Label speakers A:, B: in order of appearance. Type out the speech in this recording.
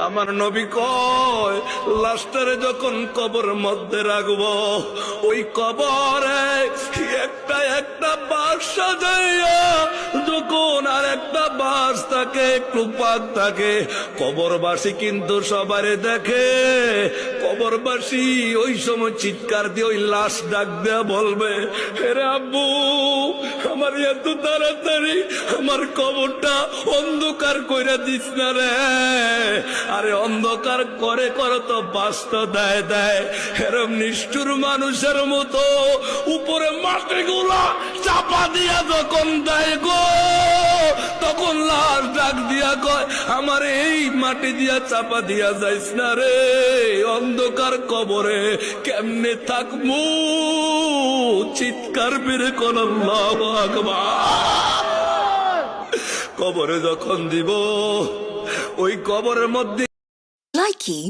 A: আমার নবী কয় লাশটারে যখন কবর মধ্যে রাখবো ওই কবরে একটা একটা বাঁশ সাজাইয়া যখন আর একটা বাঁশ থাকে একটু পাক থাকে কবরবাসী কিন্তু সবারে দেখে কবরবাসী ওই সময় চিৎকার দিয়ে ওই লাশ ডাক দেয়া বলবে হেরে আব্বু আমার এত তাড়াতাড়ি আমার কবরটা অন্ধকার কইরা দিস না রে আরে অন্ধকার করে করে তো বাস্ত দেয় দেয় এরম নিষ্ঠুর মানুষের মতো উপরে মাটিগুলা চাপা দিয়া যখন দেয় গো তখন লাশ ডাক দিয়া কয় আমার এই মাটি দিয়া চাপা দিয়া যাইস না রে অন্ধকার কবরে কেমনে থাকবো চিৎকার বেড়ে কোন আল্লাহু আকবার কবরে যখন দিব ওই কবরের মধ্যে
B: Likey